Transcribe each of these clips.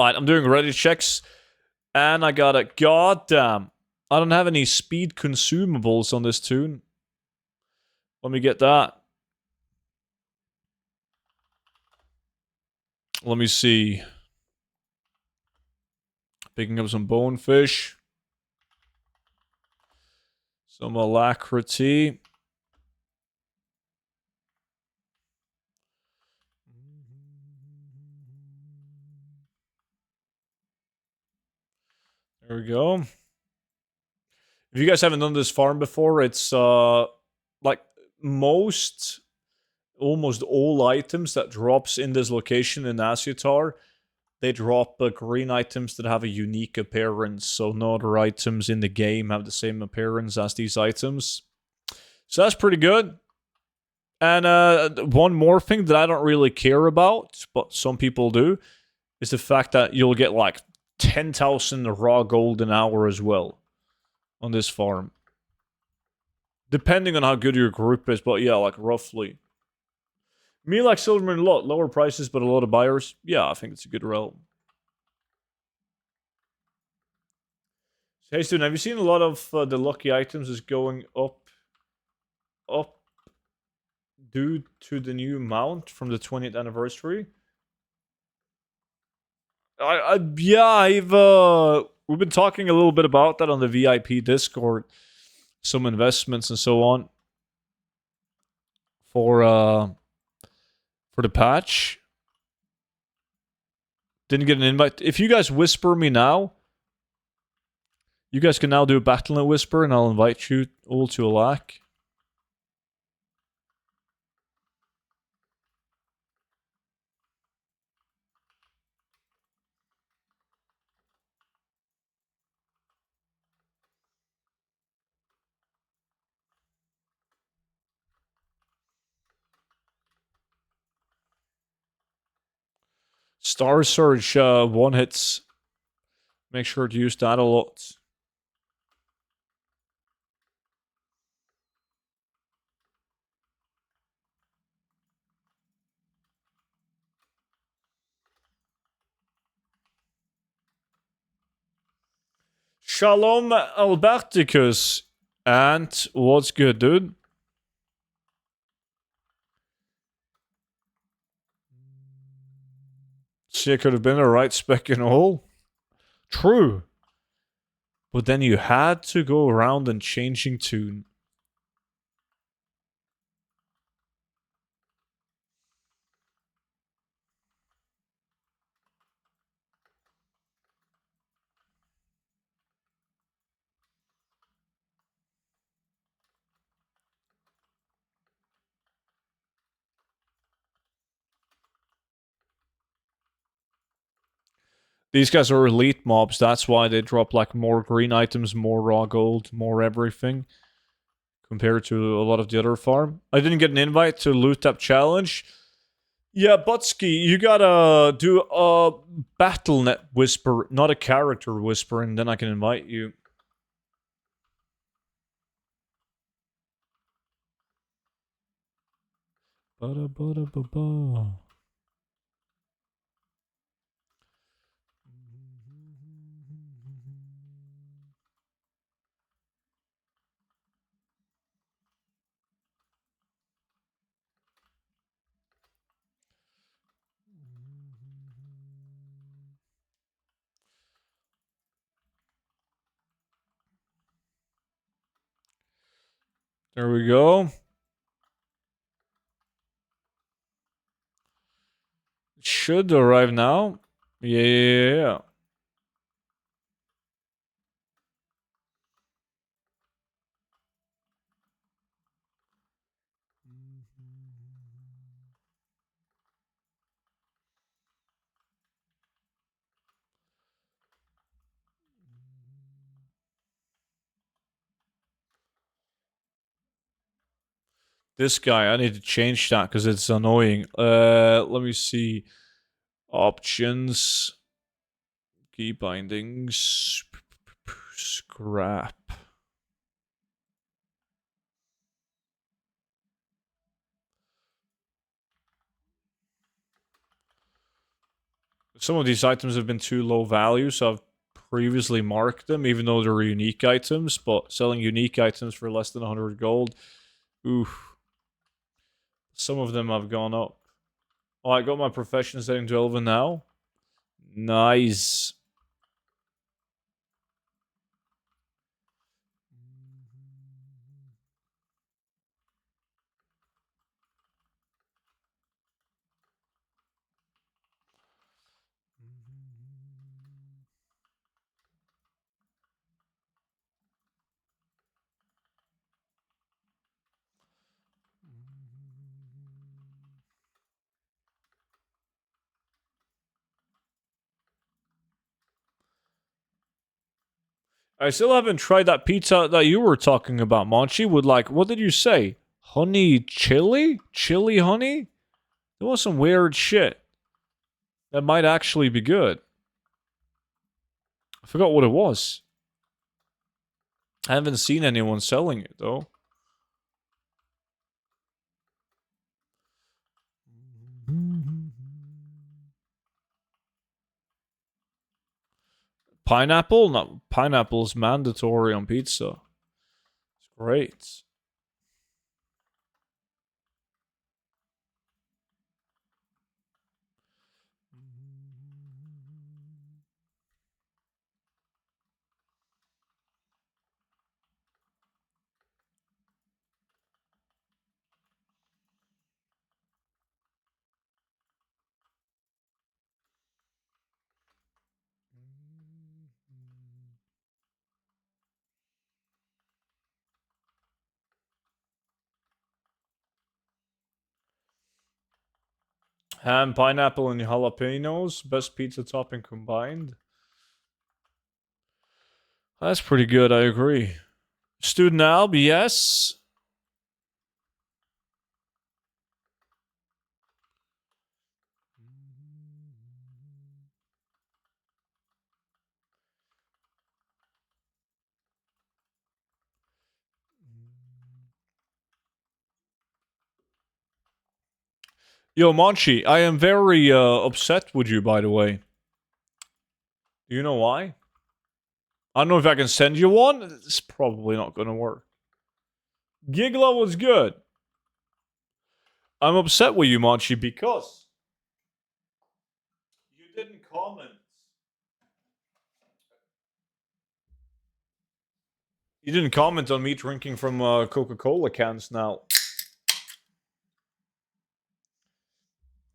Alright, I'm doing ready checks. And I got a goddamn. I don't have any speed consumables on this tune. Let me get that. Let me see. Picking up some bonefish. Some alacrity. There we go. If you guys haven't done this farm before, it's like almost all items that drops in this location in Asar, they drop green items that have a unique appearance, so no other items in the game have the same appearance as these items. So that's pretty good. And one more thing that I don't really care about, but some people do, is the fact that you'll get like 10,000 raw gold an hour as well on this farm. Depending on how good your group is, but yeah, like roughly. Me like Silverman a lot. Lower prices, but a lot of buyers. Yeah, I think it's a good realm. Hey, student, have you seen a lot of the lucky items is going up due to the new mount from the 20th anniversary? We've been talking a little bit about that on the VIP Discord. Some investments and so on for the patch. Didn't get an invite. If you guys whisper me now, you guys can now do a Battlenet Whisper, and I'll invite you all to a lack. Star Surge one hits. Make sure to use that a lot. Shalom Alberticus. And what's good, dude? See, it could have been a right spec and all. True. But then you had to go around and changing tune. These guys are elite mobs, that's why they drop like more green items, more raw gold, more everything. Compared to a lot of the other farm. I didn't get an invite to Loot Up Challenge. Yeah, Butsky, you gotta do a Battlenet Whisper, not a character whisper, and then I can invite you. Ba-da-ba-da-ba-ba. There we go. It should arrive now. Yeah. This guy, I need to change that because it's annoying. Let me see. Options. Key bindings. Scrap. Some of these items have been too low value, so I've previously marked them, even though they're unique items. But selling unique items for less than 100 gold, oof. Some of them have gone up. Oh, I got my profession setting to Elven now. Nice. I still haven't tried that pizza that you were talking about, Monchi, with like, what did you say? Honey chili? Chili honey? There was some weird shit. That might actually be good. I forgot what it was. I haven't seen anyone selling it, though. Pineapple? No, pineapple is mandatory on pizza. It's great. Ham, pineapple, and jalapenos. Best pizza topping combined. That's pretty good, I agree. Student Alb, yes. Yo, Monchi, I am very upset with you, by the way. Do you know why? I don't know if I can send you one. It's probably not going to work. Gigla was good. I'm upset with you, Monchi, because you didn't comment. You didn't comment on me drinking from Coca-Cola cans now.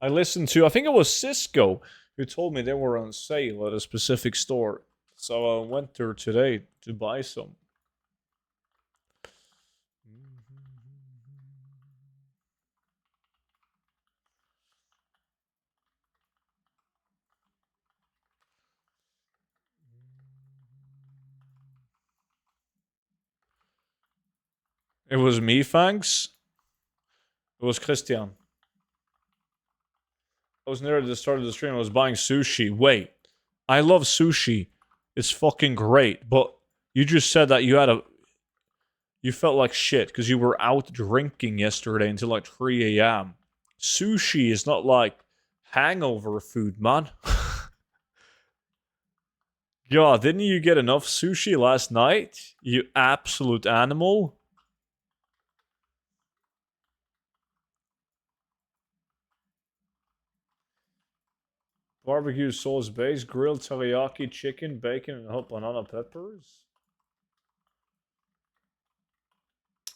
I listened to, I think it was Cisco, who told me they were on sale at a specific store. So I went there today to buy some. It was me, thanks. It was Christian. I was near the start of the stream. I was buying sushi. Wait, I love sushi. It's fucking great. But you just said that you felt like shit because you were out drinking yesterday until like 3 a.m. Sushi is not like hangover food, man. God, didn't you get enough sushi last night? You absolute animal. Barbecue sauce base, grilled teriyaki chicken, bacon, and hot banana peppers.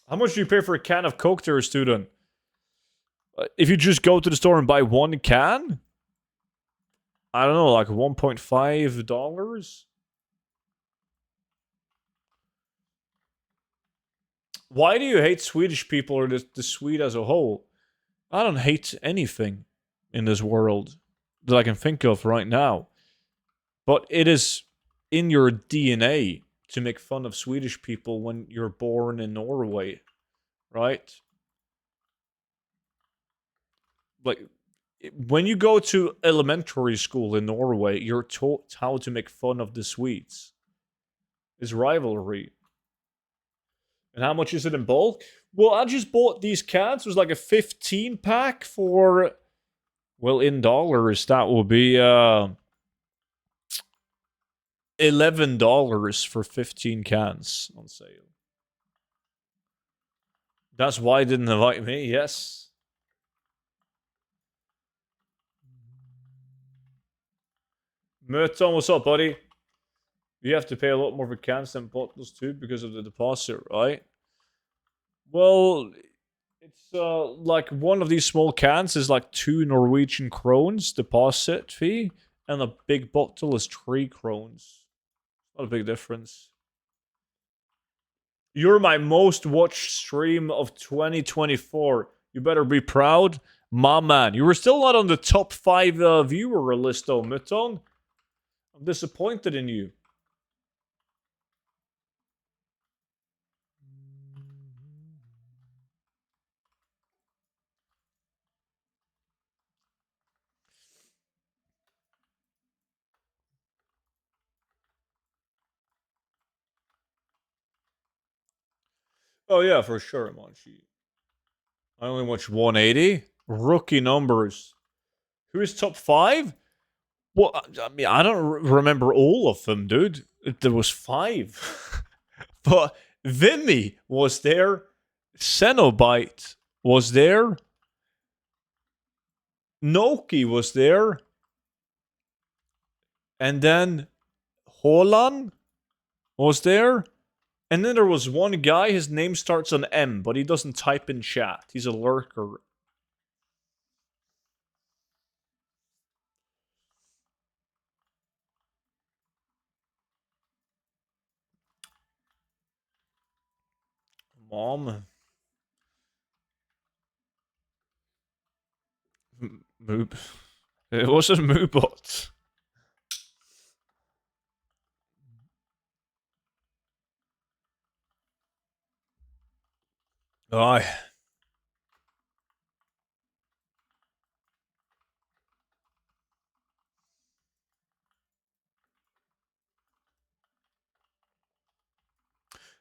How much do you pay for a can of Coke there, student? If you just go to the store and buy one can? I don't know, like $1.5? Why do you hate Swedish people or the Swede as a whole? I don't hate anything in this world that I can think of right now. But it is in your DNA to make fun of Swedish people when you're born in Norway, right? Like, when you go to elementary school in Norway, you're taught how to make fun of the Swedes. It's rivalry. And how much is it in bulk? Well, I just bought these cans. It was like a 15 pack for, well, in dollars, that will be $11 for 15 cans on sale. That's why it didn't invite me, yes. Merton, what's up, buddy? You have to pay a lot more for cans than bottles too because of the deposit, right? Well, it's like one of these small cans is like 2 Norwegian krones deposit fee, and a big bottle is 3 krones. Not a big difference. You're my most watched stream of 2024. You better be proud. My man. You were still not on the top 5 viewer list though, Mutton. I'm disappointed in you. Oh yeah, for sure, Monchi. I only watched 180. Rookie numbers. Who is top 5? Well, I mean, I don't remember all of them, dude. There was 5. But Vimy was there. Cenobite was there. Noki was there. And then Holan was there. And then there was one guy, his name starts on M, but he doesn't type in chat. He's a lurker. Mom. Moob. It wasn't Moobot. Aye.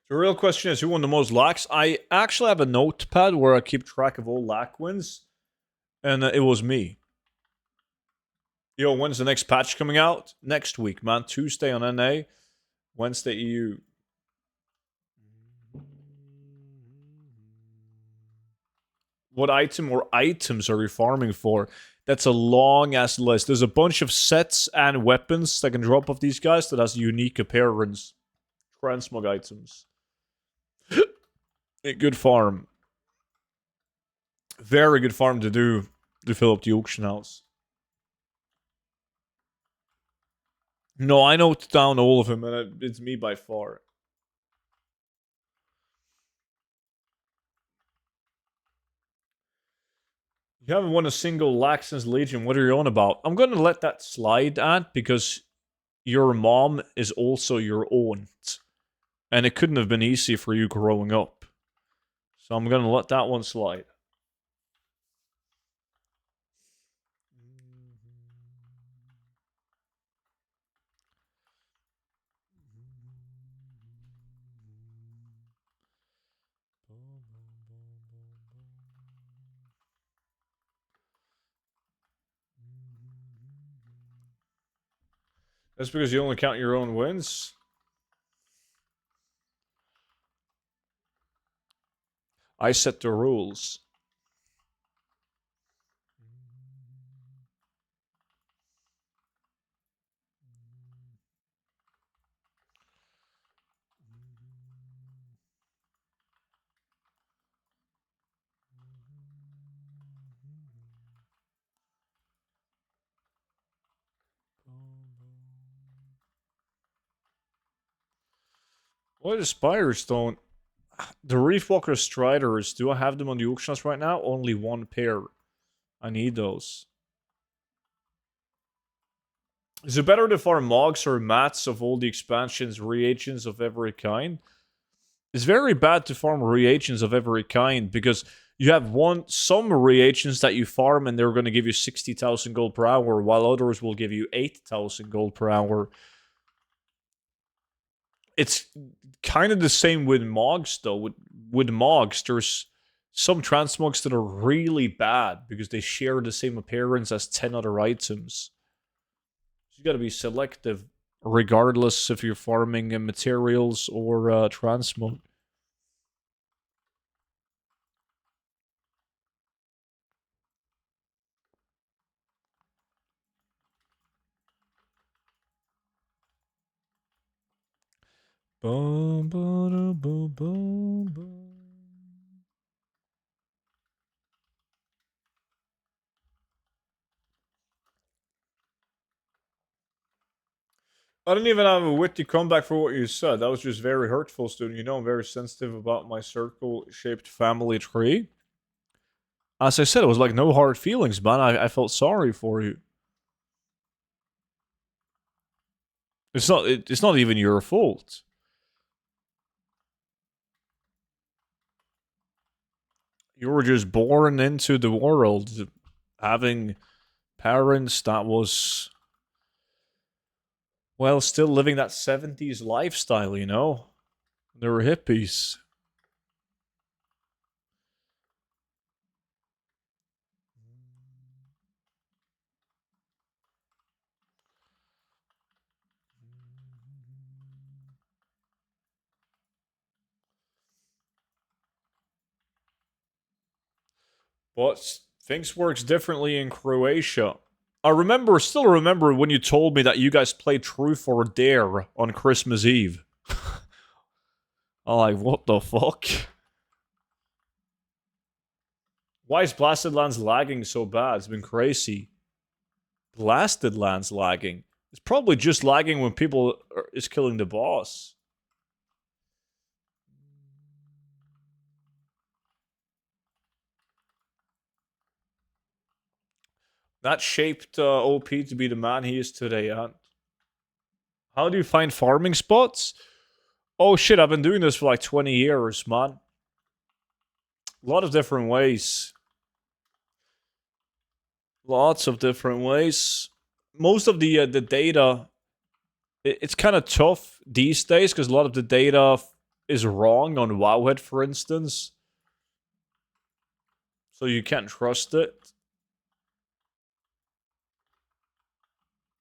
The real question is who won the most lakhs. I actually have a notepad where I keep track of all lakh wins, and it was me. Yo, when's the next patch coming out? Next week, man. Tuesday on NA, Wednesday EU. What item or items are you farming for? That's a long ass list. There's a bunch of sets and weapons that can drop off these guys that has unique appearance. Transmog items. A good farm. Very good farm to do to fill up the auction house. No, I note down all of them, and it's me by far. You haven't won a single lakh since Legion. What are you on about? I'm going to let that slide, Ant, because your mom is also your aunt. And it couldn't have been easy for you growing up. So I'm going to let that one slide. That's because you only count your own wins? I set the rules. Why the spires don't... The Reefwalker Striders, do I have them on the auction house right now? Only one pair. I need those. Is it better to farm mogs or mats of all the expansions, reagents of every kind? It's very bad to farm reagents of every kind because you have some reagents that you farm and they're going to give you 60,000 gold per hour, while others will give you 8,000 gold per hour. It's kind of the same with mogs, though. With mogs, there's some transmogs that are really bad because they share the same appearance as 10 other items. So you gotta be selective regardless if you're farming materials or transmog. Boom, boom, boom, boom, boom. I didn't even have a witty comeback for what you said. That was just very hurtful, student. You know, I'm very sensitive about my circle-shaped family tree. As I said, it was like no hard feelings, man. I felt sorry for you. It's not even your fault. You were just born into the world, having parents that was, well, still living that 70s lifestyle, you know? They were hippies. But things works differently in Croatia. Still remember when you told me that you guys played Truth or Dare on Christmas Eve. I'm like, what the fuck? Why is Blasted Lands lagging so bad? It's been crazy. Blasted Lands lagging. It's probably just lagging when people is killing the boss. That shaped OP to be the man he is today, Ant. How do you find farming spots? Oh shit, I've been doing this for like 20 years, man. A lot of different ways. Lots of different ways. Most of the data, it's kind of tough these days because a lot of the data is wrong on Wowhead, for instance. So you can't trust it.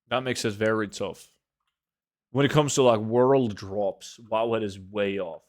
That makes it very tough. When it comes to like world drops, Wowhead is way off.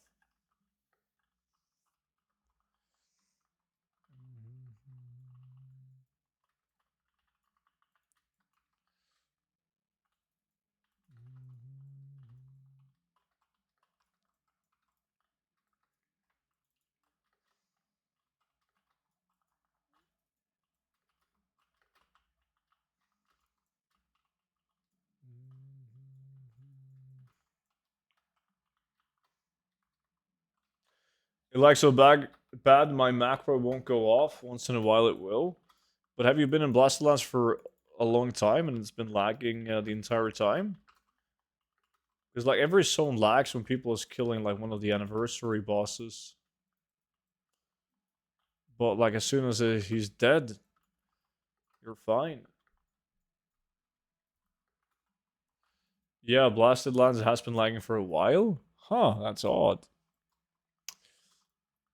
It like so bad my macro won't go off. Once in a while it will. But have you been in Blastolands for a long time and it's been lagging the entire time? Because like every zone lags when people is killing like one of the anniversary bosses. But like as soon as he's dead, you're fine. Yeah, Blasted Lands has been lagging for a while. Huh, that's odd.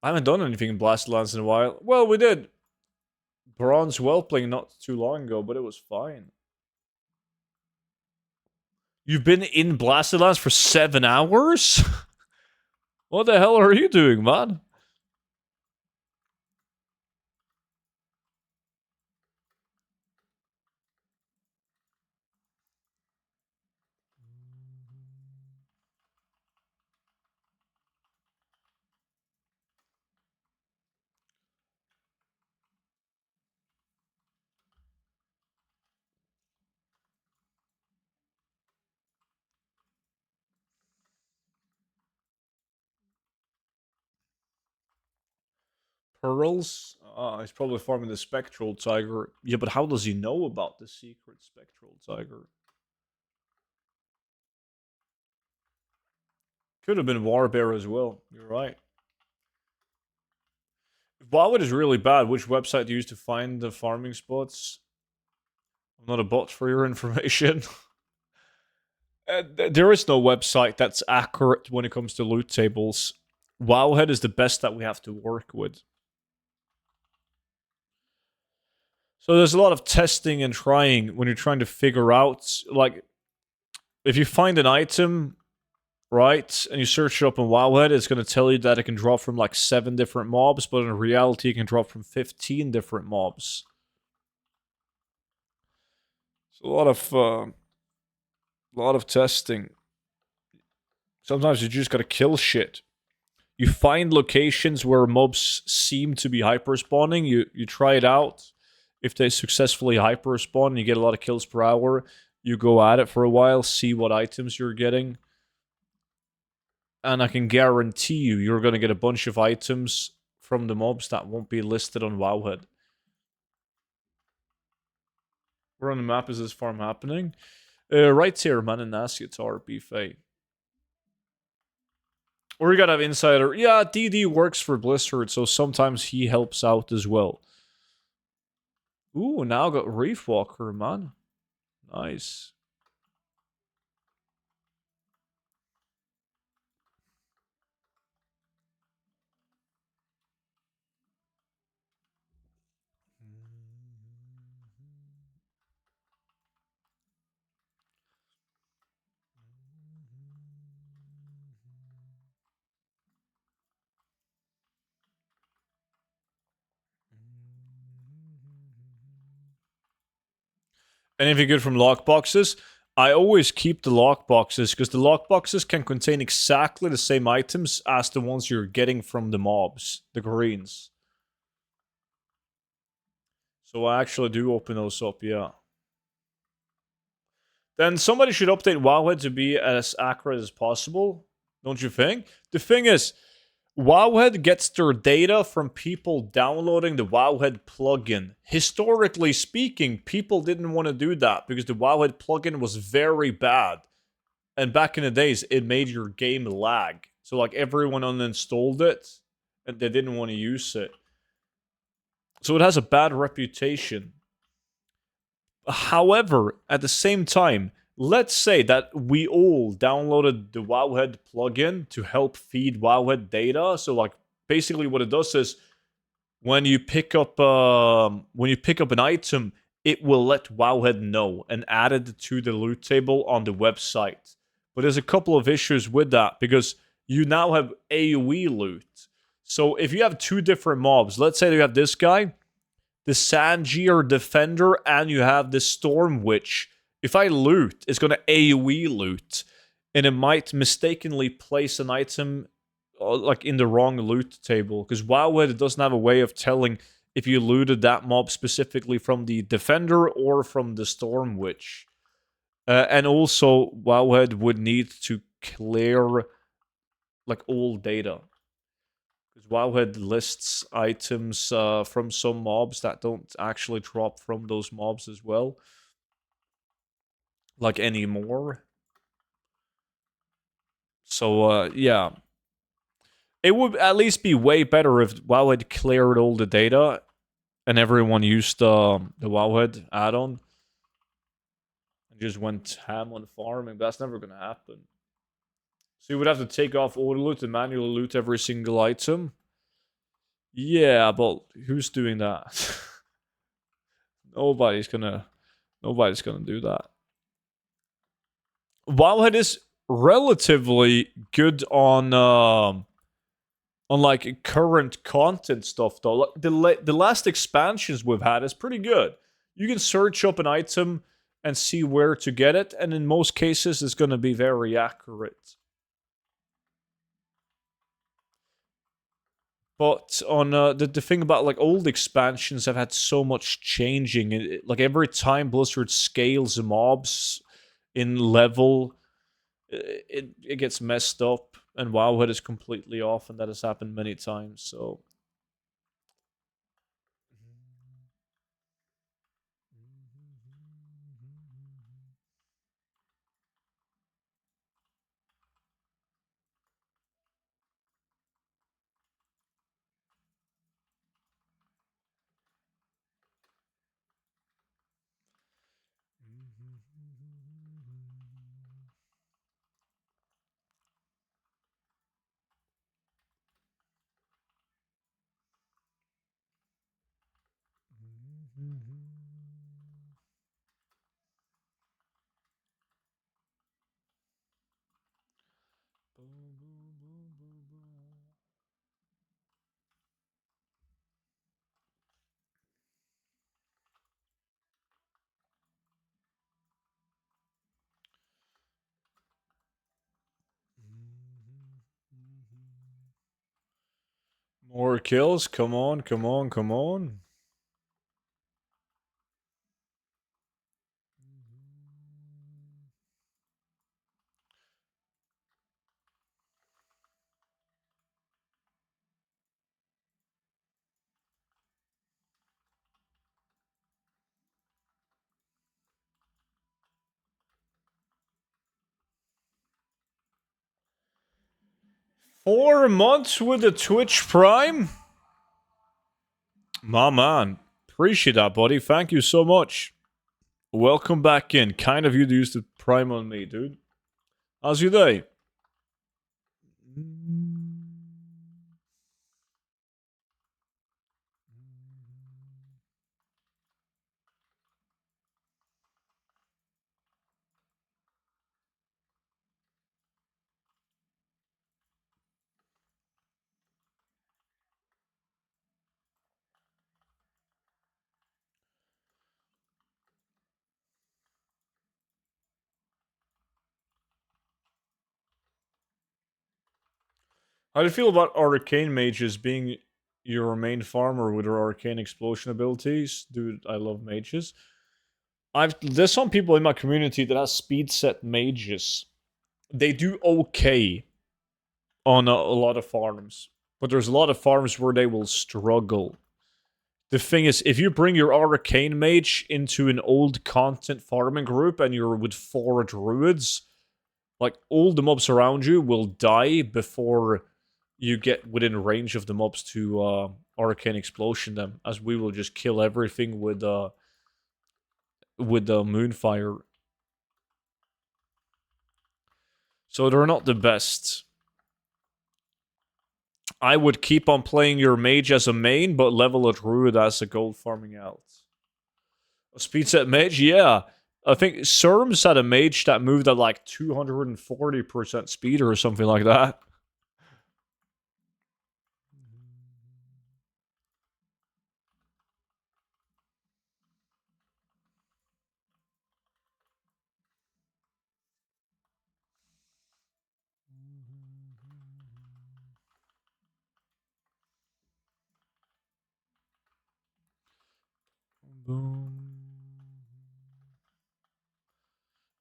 I haven't done anything in Blasted Lands in a while. Well, we did Bronze Whelpling not too long ago, but it was fine. You've been in Blasted Lands for 7 hours? What the hell are you doing, man? Pearls? He's probably farming the Spectral Tiger. Yeah, but how does he know about the secret Spectral Tiger? Could have been Warbear as well. You're right. If Wildwood is really bad, which website do you use to find the farming spots? I'm not a bot for your information. There is no website that's accurate when it comes to loot tables. Wowhead is the best that we have to work with. So there's a lot of testing and trying when you're trying to figure out, like, if you find an item, right, and you search it up in Wowhead, it's going to tell you that it can drop from like 7 different mobs, but in reality, it can drop from 15 different mobs. It's a lot of testing. Sometimes you just gotta kill shit. You find locations where mobs seem to be hyper spawning. You try it out. If they successfully hyper spawn, you get a lot of kills per hour. You go at it for a while, see what items you're getting, and I can guarantee you're gonna get a bunch of items from the mobs that won't be listed on Wowhead. Where on the map is this farm happening? Right here, man, in Asyatar, Buffet. Or you gotta have insider. Yeah, DD works for Blizzard, so sometimes he helps out as well. Ooh, now I got Reef Walker, man. Nice. Anything good from lockboxes? I always keep the lockboxes because the lockboxes can contain exactly the same items as the ones you're getting from the mobs, the greens. So I actually do open those up, yeah. Then somebody should update Wowhead to be as accurate as possible, don't you think? The thing is, Wowhead gets their data from people downloading the Wowhead plugin. Historically speaking, people didn't want to do that because the Wowhead plugin was very bad. And back in the days, it made your game lag. So like everyone uninstalled it and they didn't want to use it. So it has a bad reputation. However, at the same time, let's say that we all downloaded the Wowhead plugin to help feed Wowhead data. So like basically what it does is when you pick up an item, it will let Wowhead know and add it to the loot table on the website. But there's a couple of issues with that because you now have AoE loot. So if you have two different mobs, let's say you have this guy, the Sangier Defender, and you have the Storm Witch. If I loot, it's gonna AoE loot, and it might mistakenly place an item like in the wrong loot table because Wowhead doesn't have a way of telling if you looted that mob specifically from the Defender or from the Storm Witch. And also, Wowhead would need to clear like all data. Because Wowhead lists items from some mobs that don't actually drop from those mobs as well. Like anymore. So, yeah. It would at least be way better if Wowhead cleared all the data and everyone used the Wowhead add-on and just went ham on farming. But that's never going to happen. So you would have to take off auto loot and manually loot every single item. Yeah, but who's doing that? nobody's gonna nobody's gonna do that. Wowhead is relatively good on like current content stuff though. Like the last expansions we've had is pretty good. You can search up an item and see where to get it, and in most cases, it's going to be very accurate. But on the thing about like old expansions have had so much changing. Like every time Blizzard scales mobs in level, it gets messed up, and Wowhead is completely off, and that has happened many times. So More kills. Come on, come on, come on. $4 months with the Twitch Prime? My man. Appreciate that, buddy. Thank you so much. Welcome back in. Kind of you to use the Prime on me, dude. How's your day? How do you feel about arcane mages being your main farmer with their arcane explosion abilities? Dude, I love mages. There's some people in my community that has speed set mages. They do okay on a lot of farms, but there's a lot of farms where they will struggle. The thing is, if you bring your arcane mage into an old content farming group and you're with 4 druids, like all the mobs around you will die before you get within range of the mobs to arcane explosion them, as we will just kill everything with the moonfire. So they're not the best. I would keep on playing your mage as a main, but level a druid as a gold farming out. A speed set mage, yeah. I think Serms had a mage that moved at like 240% speed or something like that.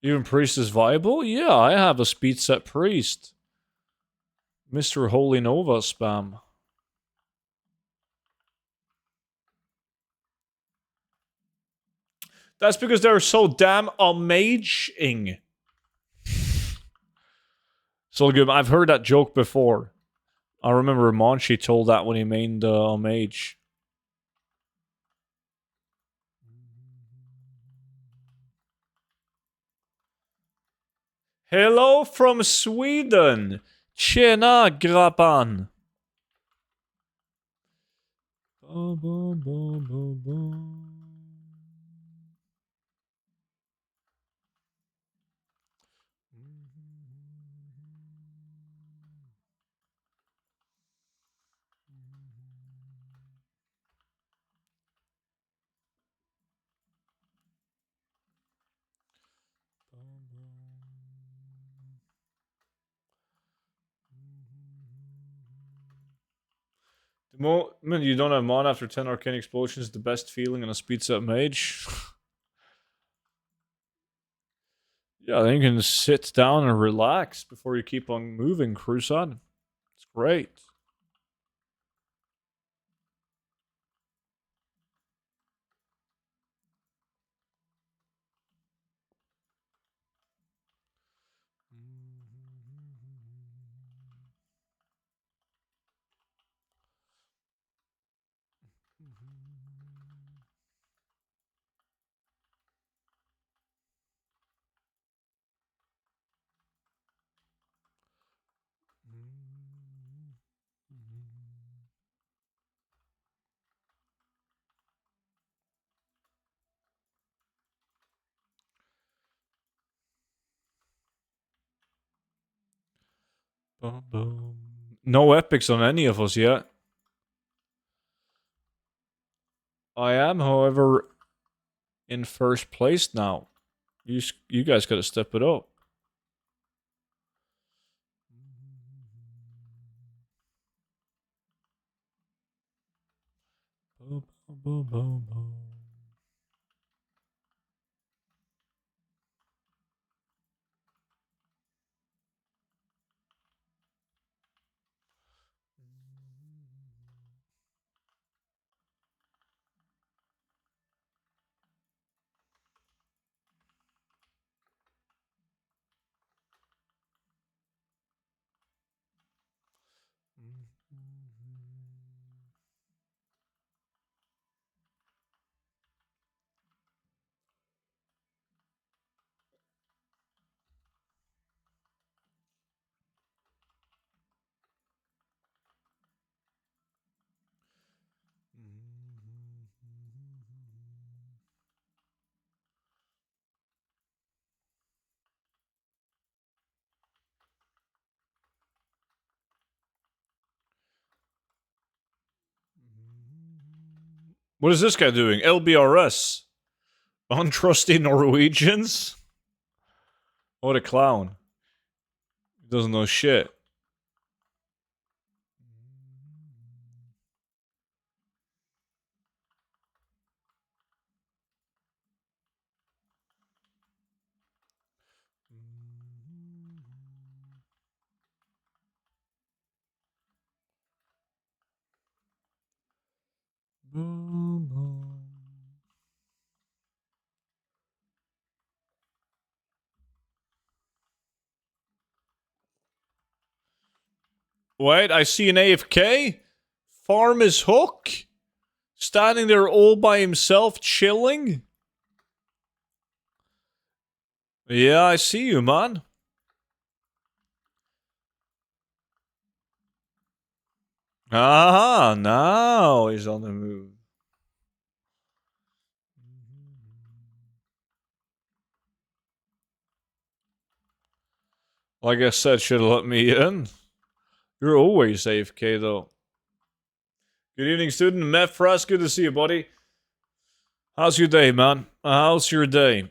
Even priest is viable? Yeah, I have a speed set priest. Mr. Holy Nova spam. That's because they're so damn amazing. So good. I've heard that joke before. I remember Monchi told that when he mained mage. Hello from Sweden. Tjena grabban. The moment you don't have mana after 10 arcane explosions, the best feeling in a speed set mage. Yeah, then you can sit down and relax before you keep on moving, Crusade. It's great. No epics on any of us yet. I am, however, in first place now. You guys gotta step it up. Boom, boom, boom. What is this guy doing? LBRS. Untrusty Norwegians? What a clown. He doesn't know shit. Boom, boom. Wait, I see an AFK? Farm is Hook? Standing there all by himself, chilling? Yeah, I see you, man. Aha, now he's on the move. Like I said, should have let me in. You're always AFK, though. Good evening, student. Matt Frost, good to see you, buddy. How's your day, man? How's your day?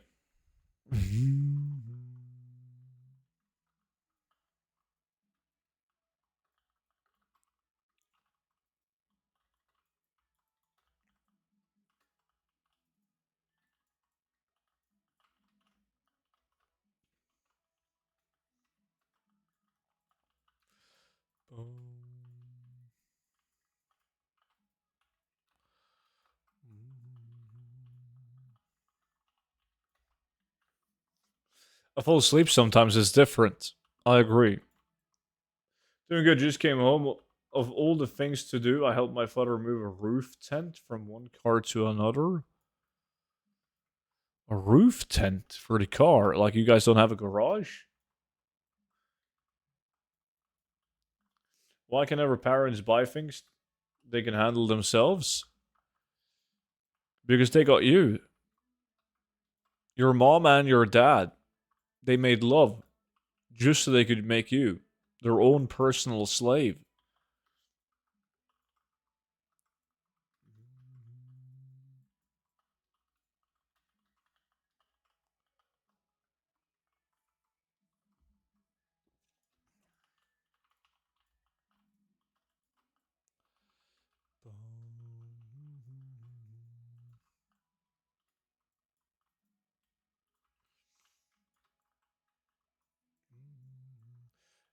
I fall asleep sometimes, it's different. I agree. Doing good, just came home. Of all the things to do, I helped my father move a roof tent from one car to another. A roof tent for the car? Like you guys don't have a garage? Why can never parents buy things they can handle themselves? Because they got you. Your mom and your dad. They made love just so they could make you their own personal slave.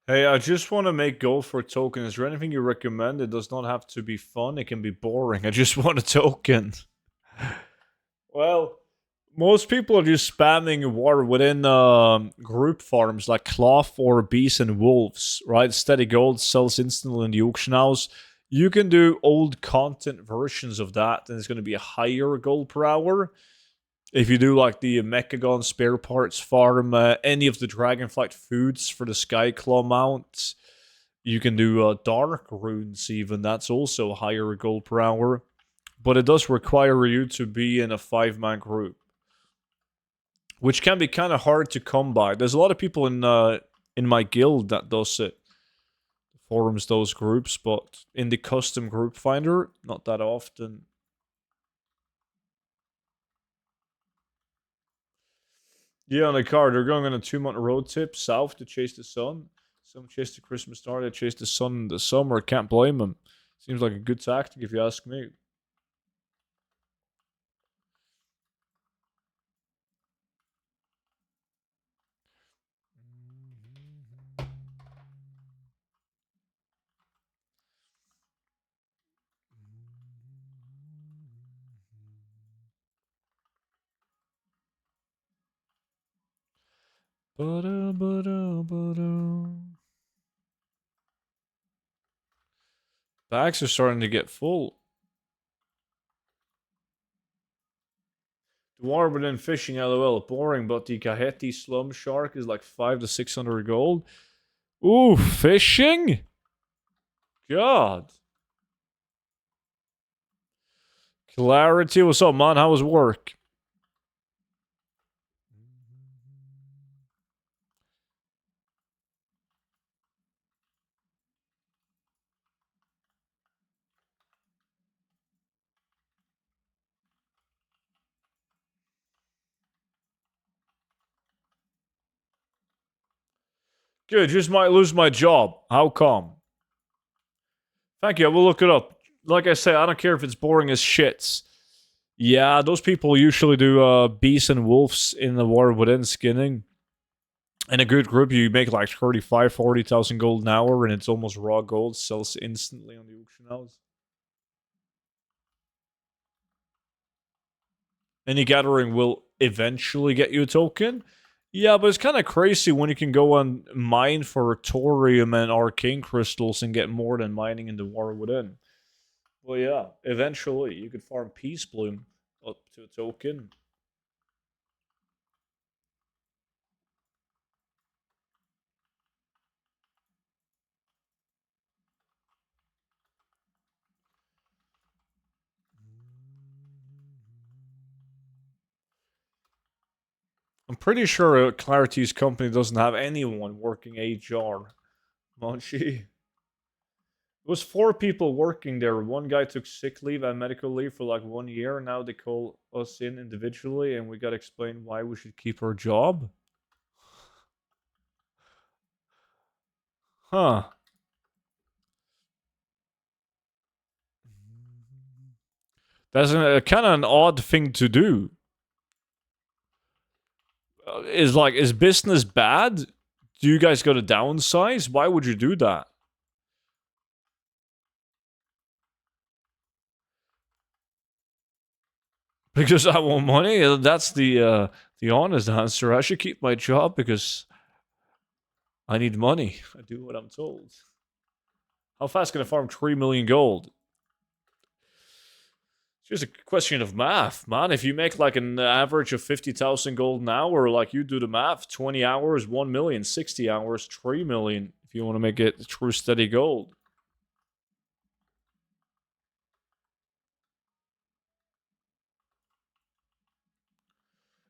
Hey, I just want to make gold for token. Is there anything you recommend? It does not have to be fun. It can be boring. I just want a token. Well, most people are just spamming war within group farms like Cloth or Bees and Wolves, right? Steady Gold sells instantly in the auction house. You can do old content versions of that, and it's going to be a higher gold per hour. If you do like the Mechagon spare parts farm, any of the Dragonflight foods for the Skyclaw mount, you can do Dark Runes even. That's also higher gold per hour. But it does require you to be in a 5-man group, which can be kind of hard to come by. There's a lot of people in my guild that does it, forms those groups, but in the custom group finder, not that often. Yeah, on the car, they're going on a 2-month road trip south to chase the sun. Some chase the Christmas star, they chase the sun in the summer. Can't blame them. Seems like a good tactic if you ask me. Bags are starting to get full. The water within fishing, lol, boring, but the Kaheti slum shark is like 5 to 600 gold. Ooh, fishing? God. Clarity, what's up, man? How was work? Good, just might lose my job. How come? Thank you, I will look it up. Like I say, I don't care if it's boring as shits. Yeah, those people usually do beasts and wolves in the war within skinning. In a good group, you make like 35, 40,000 gold an hour, and it's almost raw gold, sells instantly on the auction house. Any gathering will eventually get you a token. Yeah, but it's kind of crazy when you can go and mine for thorium and arcane crystals and get more than mining in the war within. Well, yeah, eventually you could farm Peace Bloom up to a token. I'm pretty sure Clarity's company doesn't have anyone working HR. Monchi. It was 4 people working there. One guy took sick leave and medical leave for like 1 year. Now they call us in individually and we gotta explain why we should keep our job. Huh. That's kind of an odd thing to do. Is business bad? Do you guys got to downsize? Why would you do that? Because I want money. That's the honest answer. I should keep my job because I need money. I do what I'm told. How fast can I farm 3 million gold? It's just a question of math, man. If you make like an average of 50,000 gold an hour, like you do the math, 20 hours, 1 million, 60 hours, 3 million, if you want to make it true steady gold.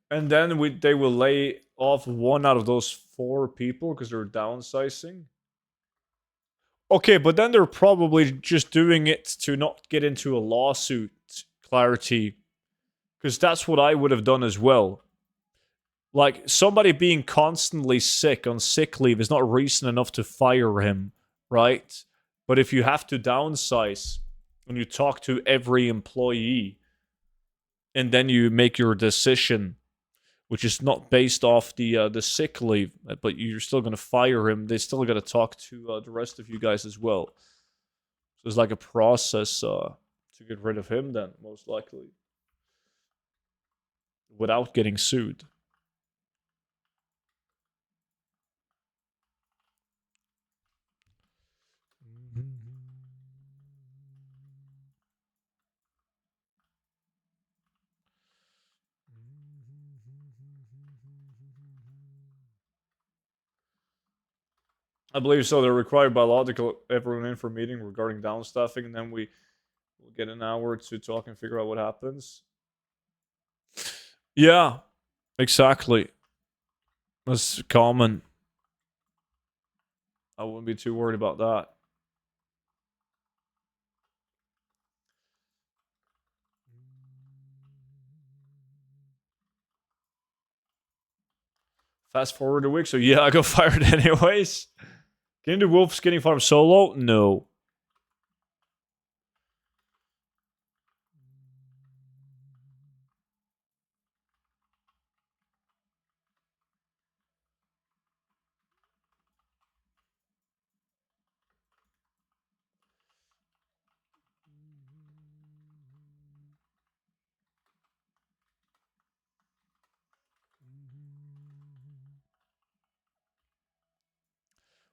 And then they will lay off one out of those 4 people because they're downsizing. Okay, but then they're probably just doing it to not get into a lawsuit, Clarity. Because that's what I would have done as well. Like, somebody being constantly sick on sick leave is not reason enough to fire him, right? But if you have to downsize and you talk to every employee and then you make your decision, which is not based off the sick leave, but you're still going to fire him, they still got to talk to the rest of you guys as well. So it's like a process to get rid of him then, most likely, without getting sued. I believe so. They're required by law to call everyone in for a meeting regarding downstaffing, and then we will get an hour to talk and figure out what happens. Yeah, exactly. That's common. I wouldn't be too worried about that. Fast forward a week, so yeah, I got fired anyways. Can you do Wolf Skinny Farm solo? No.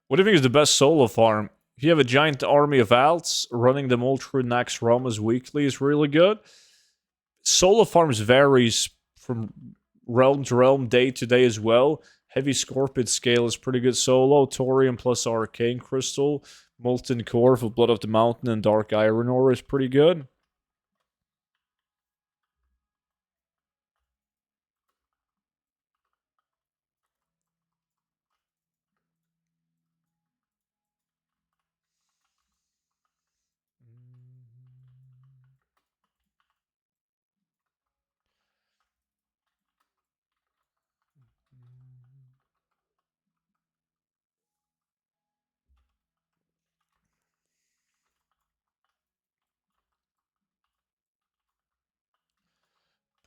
What do you think is the best solo farm? If you have a giant army of alts, running them all through Nax Ramas weekly is really good. Solo farms varies from realm to realm, day to day as well. Heavy Scorpion scale is pretty good solo. Torium plus Arcane Crystal. Molten Core for Blood of the Mountain and Dark Iron Ore is pretty good.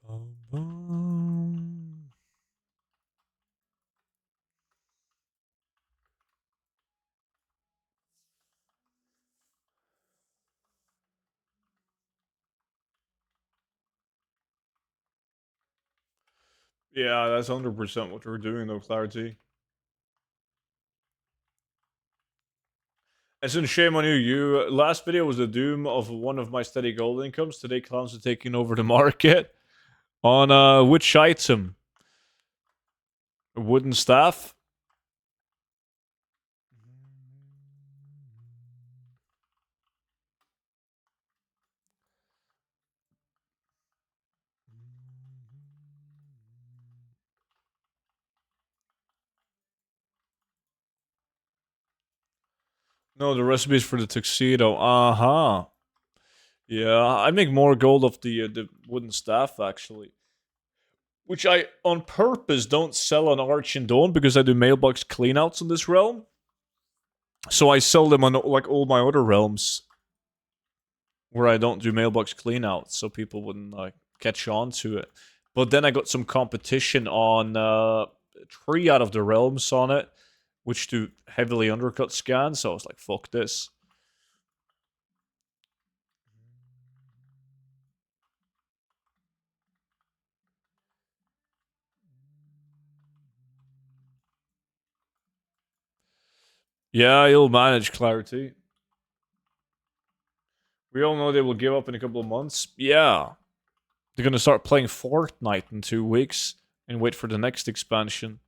Bum, bum. Yeah, that's 100% what we're doing though, Clarity. It's a shame on you. Last video was the doom of one of my steady gold incomes. Today clowns are taking over the market. On which item? A wooden staff? No, the recipes for the tuxedo. Uh-huh. Yeah, I make more gold off the wooden staff actually. Which I on purpose don't sell on Arch and Dawn because I do mailbox cleanouts on this realm. So I sell them on like all my other realms where I don't do mailbox cleanouts, so people wouldn't like catch on to it. But then I got some competition on 3 out of the realms on it, which do heavily undercut scans. So I was like, fuck this. Yeah, you'll manage, Clarity. We all know they will give up in a couple of months. Yeah. They're going to start playing Fortnite in 2 weeks and wait for the next expansion.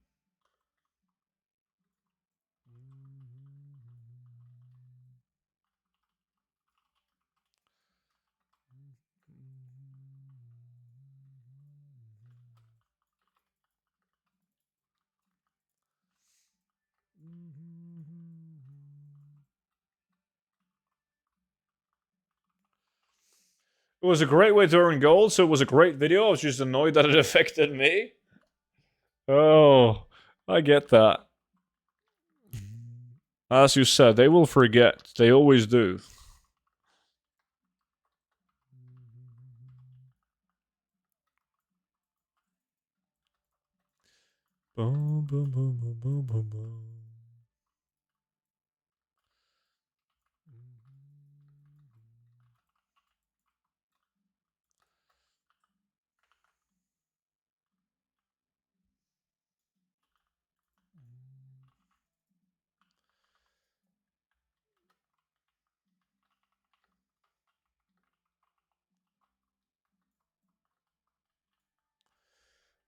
It was a great way to earn gold, so it was a great video. I was just annoyed that it affected me. Oh, I get that. As you said, they will forget. They always do. Boom, boom, boom, boom, boom, boom, boom.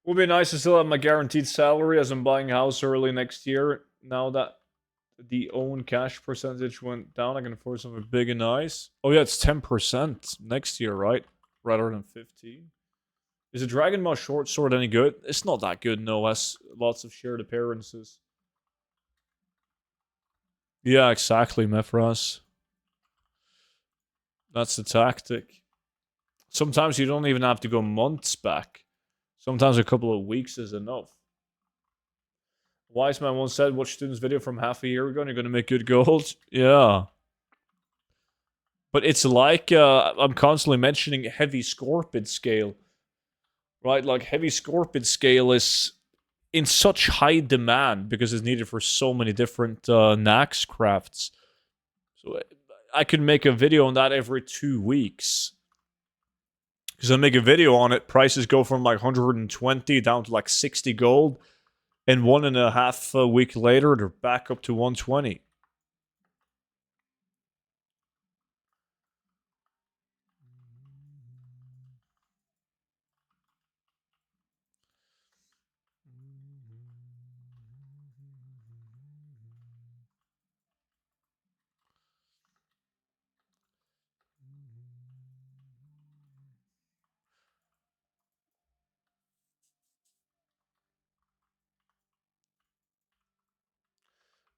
Would be nice to still have my guaranteed salary as I'm buying a house early next year. Now that the own cash percentage went down, I can afford something big and nice. Oh yeah, it's 10% next year, right? Rather than 15. Is a Dragon Maw short sword any good? It's not that good, no. It has lots of shared appearances. Yeah, exactly, Mefras. That's the tactic. Sometimes you don't even have to go months back. Sometimes a couple of weeks is enough. Wise man once said, watch student's video from half a year ago and you're going to make good gold. Yeah. But it's like, I'm constantly mentioning heavy Scorpid scale. Right? Like, heavy Scorpid scale is in such high demand because it's needed for so many different Nax crafts. So I could make a video on that every 2 weeks. Because I make a video on it, prices go from like 120 down to like 60 gold. And 1.5 week later, they're back up to 120.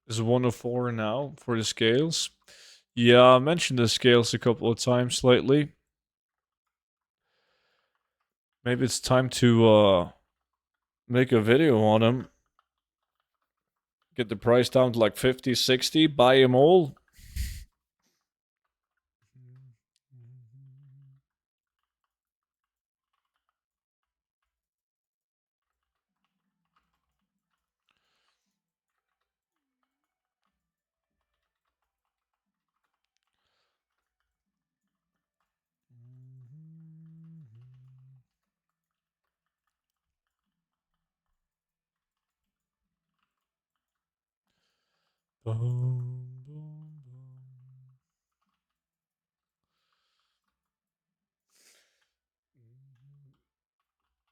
Is 104 now for the scales. Yeah, I mentioned the scales a couple of times lately. Maybe it's time to make a video on them. Get the price down to like 50, 60, buy them all.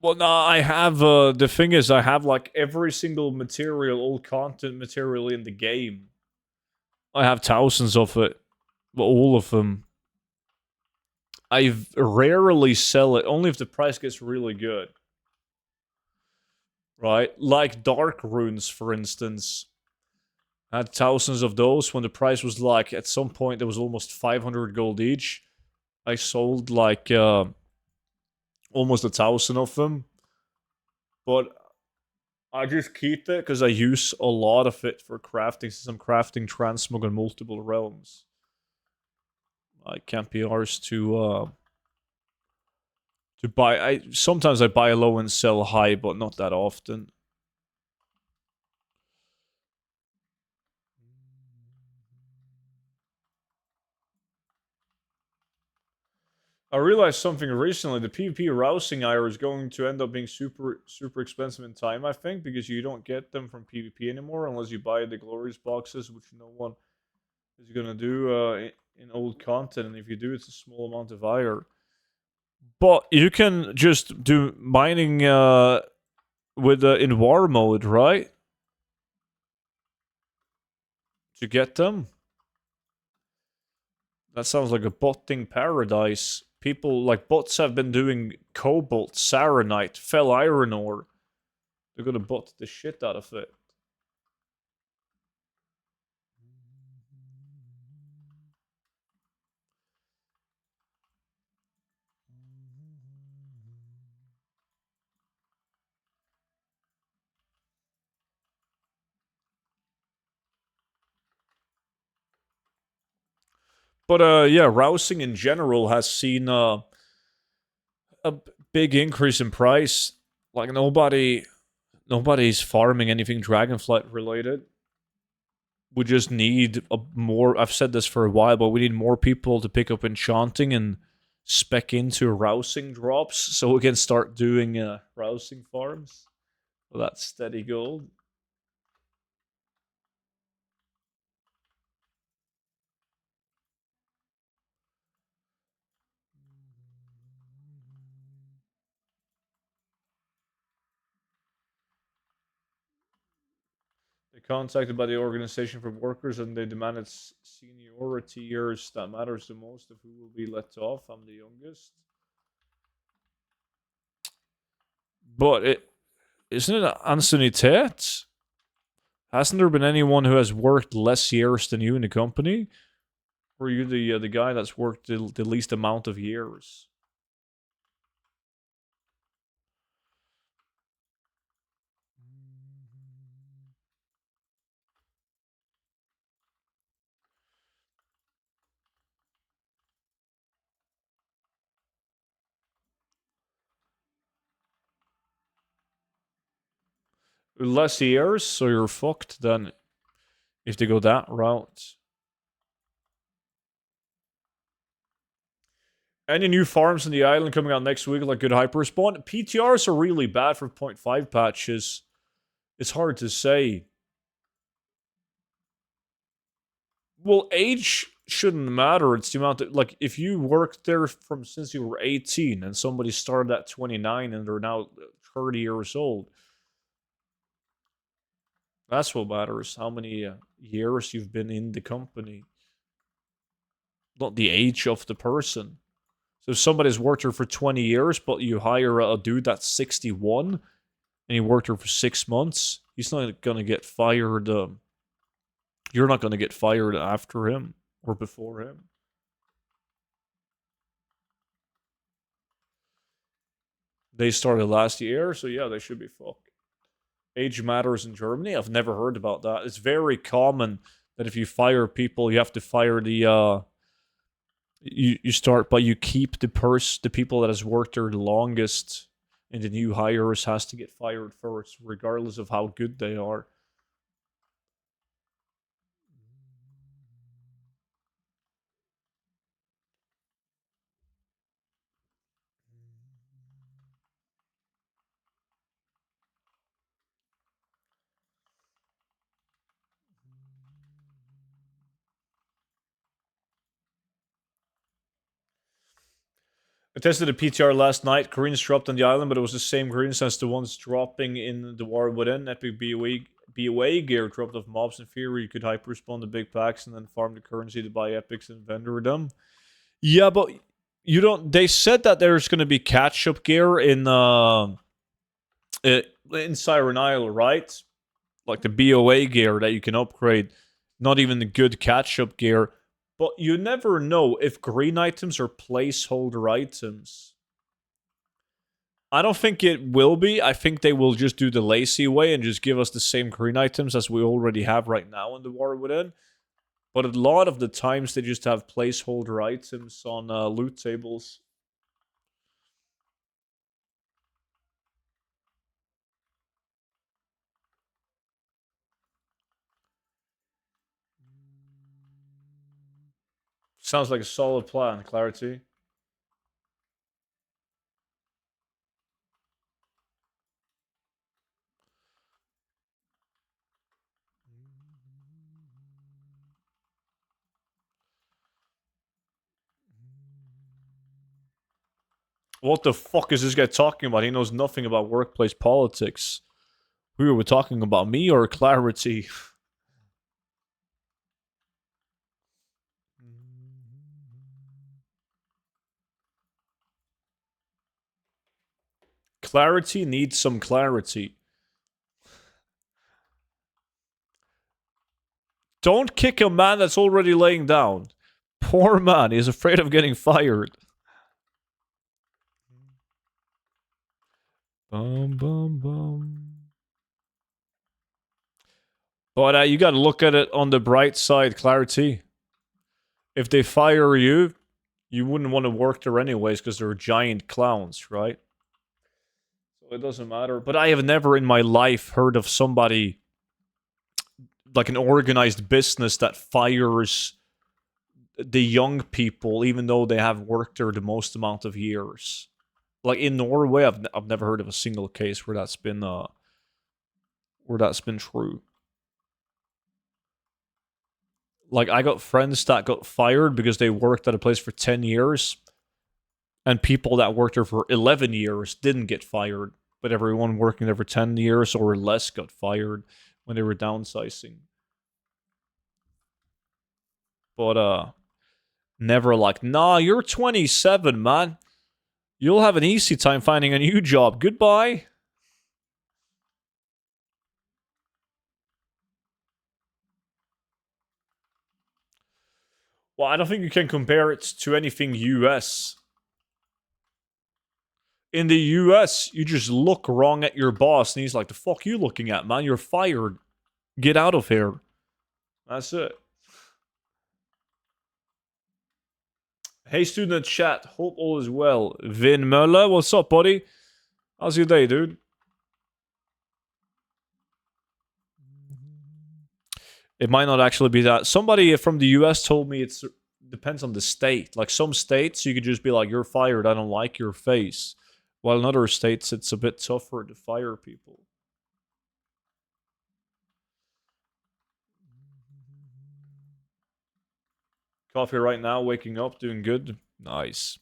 Well, no, I have. The thing is, I have like every single material, all content material in the game. I have thousands of it, but all of them. I rarely sell it, only if the price gets really good. Right? Like Dark Runes, for instance. I had thousands of those when the price was like, at some point, there was almost 500 gold each. I sold like almost 1,000 of them. But I just keep it because I use a lot of it for crafting, since I'm crafting transmog on multiple realms. I can't be arsed to buy. I sometimes I buy low and sell high, but not that often. I realized something recently. The PvP rousing iron is going to end up being super expensive in time, I think, because you don't get them from PvP anymore unless you buy the glorious boxes, which no one is gonna do in old content. And if you do, it's a small amount of iron. But you can just do mining with in war mode, right? To get them. That sounds like a botting paradise. People like bots have been doing cobalt, saronite, fell iron ore. They're gonna bot the shit out of it. But yeah, rousing in general has seen a big increase in price. Like nobody's farming anything dragonflight related. We just need a more. I've said this for a while, but we need more people to pick up enchanting and spec into rousing drops so we can start doing rousing farms. Well, that's steady gold. They contacted by the organization for workers and they demanded seniority years that matters the most of who will be let off. I'm the youngest. But it isn't it anciennitet? Hasn't there been anyone who has worked less years than you in the company? Or are you the guy that's worked the least amount of years? Less years, so you're fucked then if they go that route. Any new farms in the island coming out next week like good hyper spawn? PTRs are really bad for 0.5 patches. It's hard to say. Well, age shouldn't matter. It's the amount that, like, if you worked there from since you were 18 and somebody started at 29 and they're now 30 years old, that's what matters. How many years you've been in the company, not the age of the person. So if somebody's worked there for 20 years, but you hire a dude that's 61 and he worked there for 6 months, he's not going to get fired. You're not going to get fired after him or before him. They started last year, so yeah, they should be fucked. Age matters in Germany. I've never heard about that. It's very common that if you fire people, you have to fire the you start, but you keep the people that has worked there the longest, and the new hires has to get fired first, regardless of how good they are. I tested a PTR last night. Greens dropped on the island, but it was the same greens as the ones dropping in the war within. Epic BOA gear dropped off mobs. In theory, you could hyper spawn the big packs and then farm the currency to buy epics and vendor them. Yeah, but you don't. They said that there's going to be catch up gear in Siren Isle, right? Like the BOA gear that you can upgrade. Not even the good catch up gear. But you never know if green items are placeholder items. I don't think it will be. I think they will just do the lazy way and just give us the same green items as we already have right now in the War Within. But a lot of the times they just have placeholder items on loot tables. Sounds like a solid plan, Clarity. What the fuck is this guy talking about? He knows nothing about workplace politics. We were talking about me or Clarity? Clarity needs some clarity. Don't kick a man that's already laying down. Poor man, he's afraid of getting fired. Bum, bum, bum. But you gotta look at it on the bright side, Clarity. If they fire you, you wouldn't want to work there anyways because they're giant clowns, right? So it doesn't matter. But I have never in my life heard of somebody, like an organized business, that fires the young people even though they have worked there the most amount of years. Like in Norway, I've never heard of a single case where that's been true. Like I got friends that got fired because they worked at a place for 10 years, and people that worked there for 11 years didn't get fired, but everyone working there for 10 years or less got fired when they were downsizing. But never like, nah, you're 27, man. You'll have an easy time finding a new job. Goodbye. Well, I don't think you can compare it to anything US. In the US, you just look wrong at your boss, and he's like, the fuck you looking at, man? You're fired. Get out of here. That's it. Hey, student chat. Hope all is well. Vin Möller, what's up, buddy? How's your day, dude? It might not actually be that. Somebody from the US told me it depends on the state. Like some states, you could just be like, you're fired. I don't like your face. While in other states, it's a bit tougher to fire people. Coffee right now, waking up, doing good. Nice.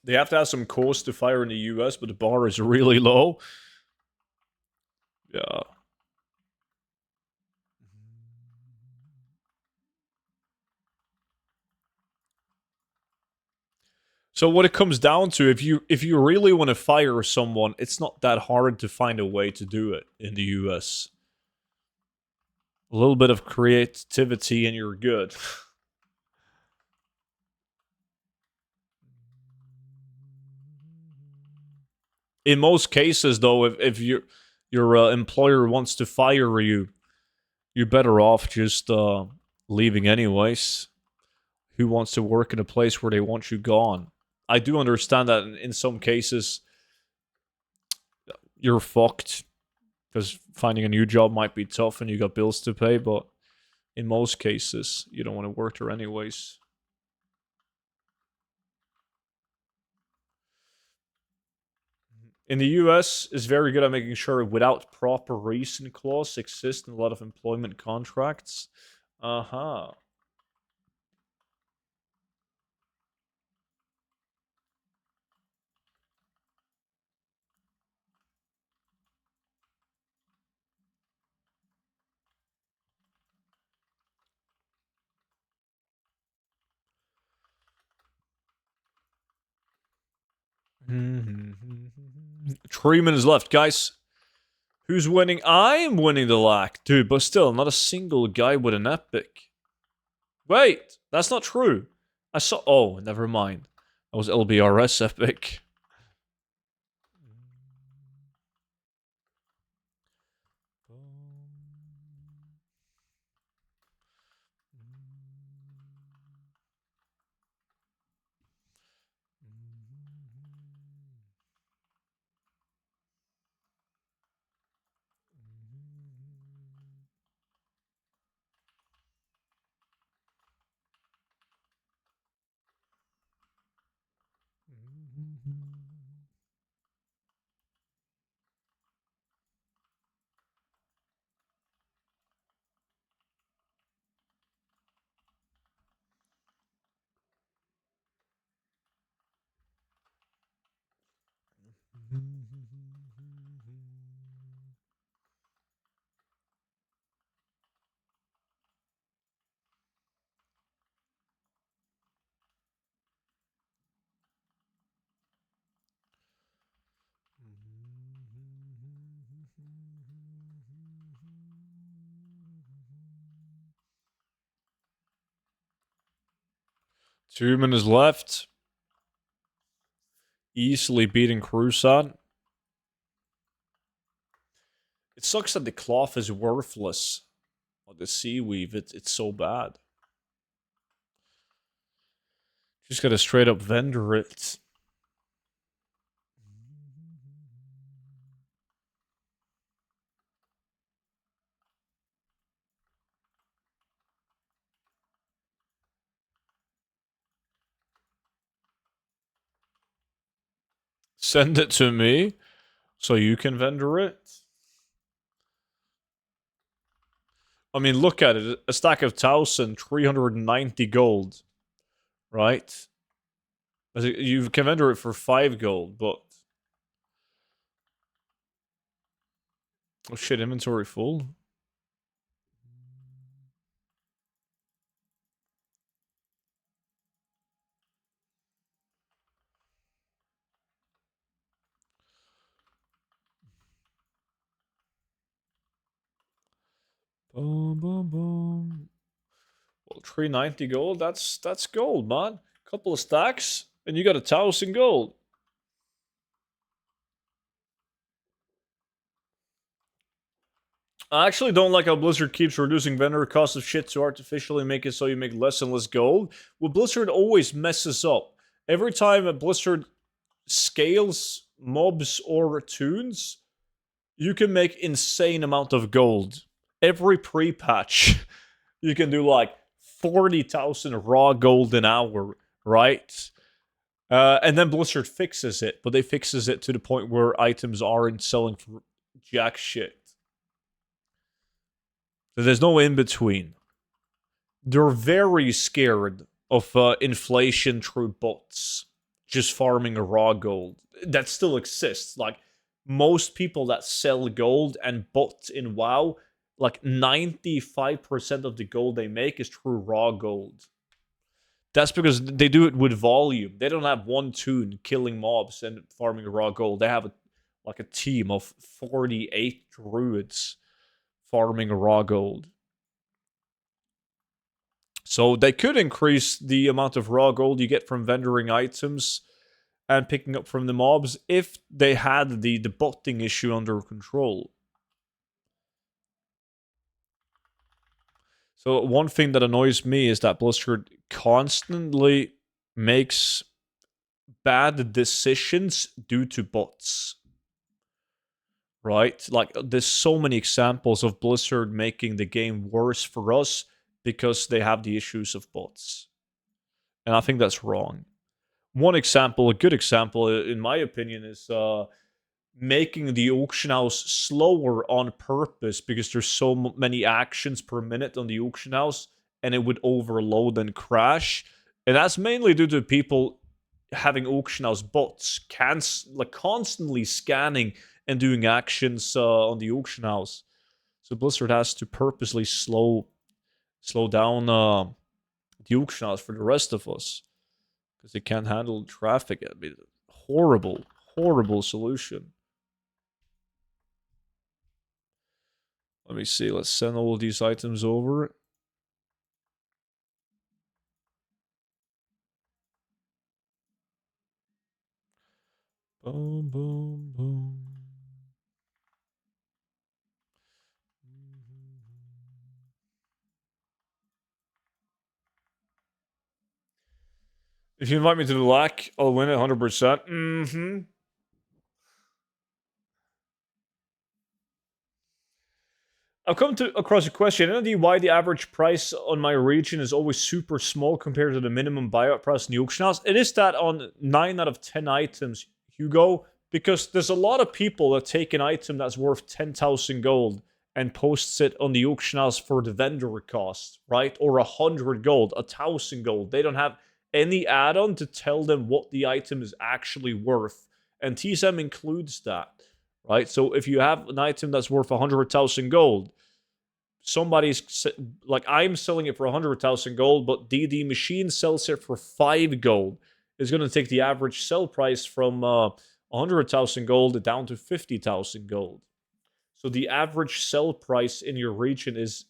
They have to have some coast to fire in the US, but the bar is really low. Yeah. So what it comes down to, if you really want to fire someone, it's not that hard to find a way to do it in the US. A little bit of creativity and you're good. In most cases, though, if your employer wants to fire you, you're better off just leaving anyways. Who wants to work in a place where they want you gone? I do understand that in some cases you're fucked because finding a new job might be tough and you got bills to pay, but in most cases you don't want to work there anyways. In the US is very good at making sure without proper reason clause exists in a lot of employment contracts. Uh-huh. Mm-hmm. 3 minutes left, guys. Who's winning? I'm winning the lack, dude, but still, not a single guy with an epic. Wait, that's not true. I saw. Oh, never mind. That was LBRS epic. Two minutes left. Easily beating Crusade. It sucks that the cloth is worthless. Or the seaweave, it's so bad. Just gotta straight up vendor it. Send it to me so you can vendor it. I mean, look at it. A stack of 1,390 gold. Right? You can vendor it for 5 gold, but... Oh shit, inventory full? Boom, boom, boom. Well, 390 gold, that's gold, man. Couple of stacks, and you got 1,000 gold. I actually don't like how Blizzard keeps reducing vendor cost of shit to artificially make it so you make less and less gold. Well, Blizzard always messes up. Every time a Blizzard scales mobs or tunes, you can make insane amount of gold. Every pre-patch. you can do like 40,000 raw gold an hour, right? And then Blizzard fixes it, but they fixes it to the point where items aren't selling for jack shit. So there's no in between. They're very scared of inflation through bots just farming a raw gold. That still exists. Like most people that sell gold and bots in WoW, like 95% of the gold they make is through raw gold. That's because they do it with volume. They don't have one toon killing mobs and farming raw gold. They have like a team of 48 druids farming raw gold. So they could increase the amount of raw gold you get from vendoring items and picking up from the mobs if they had the botting issue under control. So one thing that annoys me is that Blizzard constantly makes bad decisions due to bots. Right? Like there's so many examples of Blizzard making the game worse for us because they have the issues of bots. And I think that's wrong. One example, a good example, in my opinion, is making the auction house slower on purpose because there's so many actions per minute on the auction house and it would overload and crash. And that's mainly due to people having auction house bots like constantly scanning and doing actions on the auction house. So Blizzard has to purposely slow down the auction house for the rest of us because they can't handle traffic. I mean, horrible solution. Let me see. Let's send all of these items over. Boom, boom, boom. If you invite me to the LAC, I'll win it 100%. Mm-hmm. I've come across a question. Why the average price on my region is always super small compared to the minimum buyout price in the auction house. It is that on 9 out of 10 items, Hugo, because there's a lot of people that take an item that's worth 10,000 gold and posts it on the auction house for the vendor cost, right? Or 100 gold, 1,000 gold. They don't have any add-on to tell them what the item is actually worth. And TSM includes that, right? So if you have an item that's worth 100,000 gold, somebody's like, I'm selling it for 100,000 gold, but DD Machine sells it for 5 gold. It's going to take the average sell price from 100,000 gold down to 50,000 gold. So the average sell price in your region is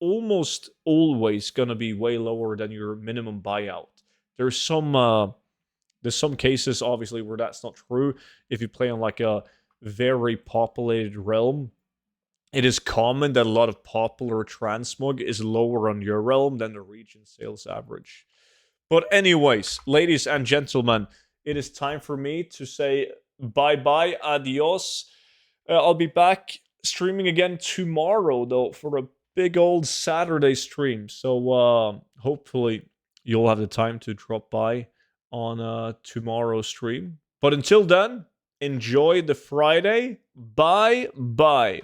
almost always going to be way lower than your minimum buyout. There's some cases, obviously, where that's not true. If you play on like a very populated realm, it is common that a lot of popular transmog is lower on your realm than the region sales average. But anyways, ladies and gentlemen, it is time for me to say bye-bye, adios. I'll be back streaming again tomorrow, though, for a big old Saturday stream. So hopefully you'll have the time to drop by on tomorrow's stream. But until then, enjoy the Friday. Bye-bye.